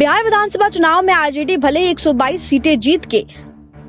बिहार विधानसभा चुनाव में आरजेडी भले ही 122 सीटें जीत के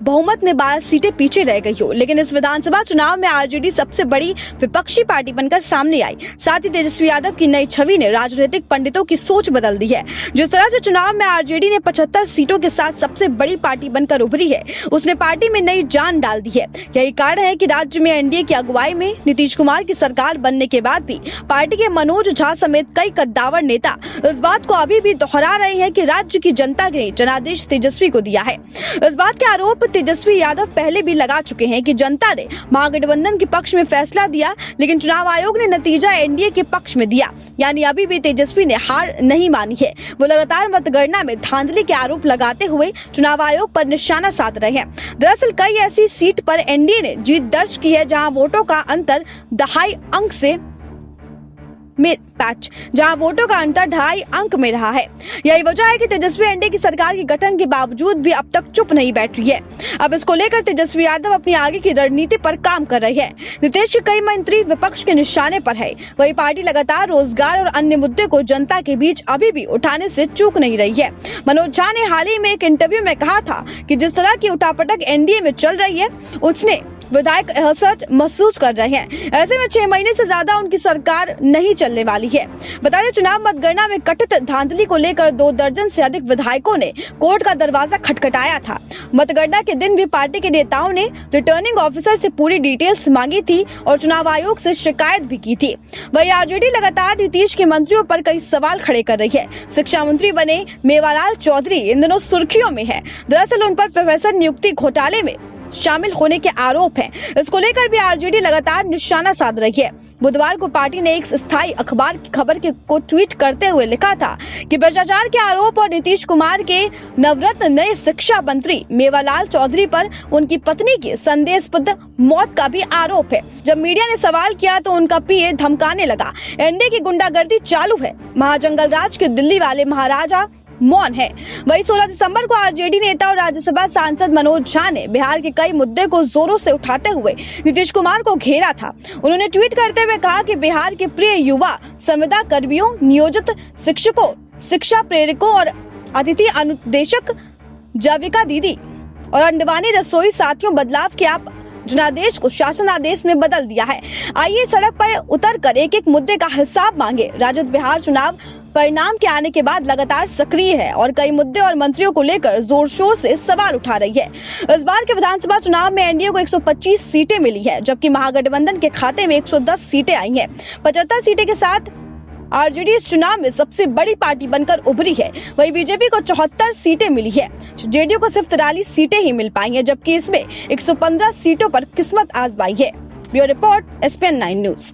बहुमत में 12 सीटें पीछे रह गई हो, लेकिन इस विधानसभा चुनाव में आरजेडी सबसे बड़ी विपक्षी पार्टी बनकर सामने आई। साथ ही तेजस्वी यादव की नई छवि ने राजनीतिक पंडितों की सोच बदल दी है। जिस तरह से चुनाव में आरजेडी ने 75 सीटों के साथ सबसे बड़ी पार्टी बनकर उभरी है, उसने पार्टी में नई जान डाल दी है। यही कारण है कि राज्य में एनडीए की अगुवाई में नीतीश कुमार की सरकार बनने के बाद भी पार्टी के मनोज झा समेत कई कद्दावर नेता इस बात को अभी भी दोहरा रहे हैं कि राज्य की जनता ने जनादेश तेजस्वी को दिया है। इस बात के आरोप तेजस्वी यादव पहले भी लगा चुके हैं कि जनता ने महागठबंधन के पक्ष में फैसला दिया, लेकिन चुनाव आयोग ने नतीजा एनडीए के पक्ष में दिया। यानी अभी भी तेजस्वी ने हार नहीं मानी है। वो लगातार मतगणना में धांधली के आरोप लगाते हुए चुनाव आयोग पर निशाना साध रहे हैं। दरअसल कई ऐसी सीट पर एनडीए ने जीत दर्ज की है जहां वोटों का अंतर 2.5 अंक से जहां वोटों का अंतर 2.5 अंक में रहा है। यही वजह है कि तेजस्वी एनडीए की सरकार के गठन के बावजूद भी अब तक चुप नहीं बैठ रही है। अब इसको लेकर तेजस्वी यादव अपनी आगे की रणनीति पर काम कर रहे हैं। नीतीश के कई मंत्री विपक्ष के निशाने पर है। वही पार्टी लगातार रोजगार और अन्य मुद्दे को जनता के बीच अभी भी उठाने से चूक नहीं रही है। मनोज झा ने हाल ही में एक इंटरव्यू में कहा था कि जिस तरह की उठापटक एनडीए में चल रही है, उसने विधायक असहज महसूस कर रहे हैं। ऐसे में 6 महीने से ज्यादा उनकी सरकार नहीं चलने वाली है। बता दें, चुनाव मतगणना में कथित धांधली को लेकर 2 दर्जन से अधिक विधायकों ने कोर्ट का दरवाजा खटखटाया था। मतगणना के दिन भी पार्टी के नेताओं ने रिटर्निंग ऑफिसर से पूरी डिटेल्स मांगी थी और चुनाव आयोग से शिकायत भी की थी। वही आरजेडी लगातार नीतीश के मंत्रियों पर कई सवाल खड़े कर रही है। शिक्षा मंत्री बने मेवालाल चौधरी इन दिनों सुर्खियों में है। दरअसल उन पर प्रोफेसर नियुक्ति घोटाले में शामिल होने के आरोप हैं। इसको लेकर भी आरजेडी लगातार निशाना साध रही है। बुधवार को पार्टी ने एक स्थायी अखबार की खबर को ट्वीट करते हुए लिखा था कि भ्रष्टाचार के आरोप और नीतीश कुमार के नवरत्न नए शिक्षा मंत्री मेवालाल चौधरी पर उनकी पत्नी की संदेहास्पद मौत का भी आरोप है। जब मीडिया ने सवाल किया तो उनका पीए धमकाने लगा। एनडीए की गुंडागर्दी चालू है। महाजंगल राज के दिल्ली वाले महाराजा मौन है। वही 16 दिसंबर को आरजेडी नेता और राज्यसभा सांसद मनोज झा ने बिहार के कई मुद्दे को जोरों से उठाते हुए नीतीश कुमार को घेरा था। उन्होंने ट्वीट करते हुए कहा कि बिहार के प्रिय युवा संविदा कर्मियों, नियोजित शिक्षकों, शिक्षा प्रेरकों और अतिथि अनुदेशक जाविका दीदी और अंडवानी रसोई साथियों, बदलाव के आप जनादेश को शासन आदेश में बदल दिया है। आइए सड़क पर उतरकर एक एक मुद्दे का हिसाब मांगे। राजद बिहार चुनाव परिणाम के आने के बाद लगातार सक्रिय है और कई मुद्दे और मंत्रियों को लेकर जोर शोर से सवाल उठा रही है। इस बार के विधानसभा चुनाव में एनडीए को 125 सीटें मिली है, जबकि महागठबंधन के खाते में 110 सीटें आई हैं। 75 सीटें के साथ आरजेडी इस चुनाव में सबसे बड़ी पार्टी बनकर उभरी है। वही बीजेपी को 74 सीटें मिली है। जेडीयू को सिर्फ 43 सीटें ही मिल पाई हैं, जबकि इसमें 115 सीटों पर किस्मत आजमाई है। Bureau report, SPN9 news.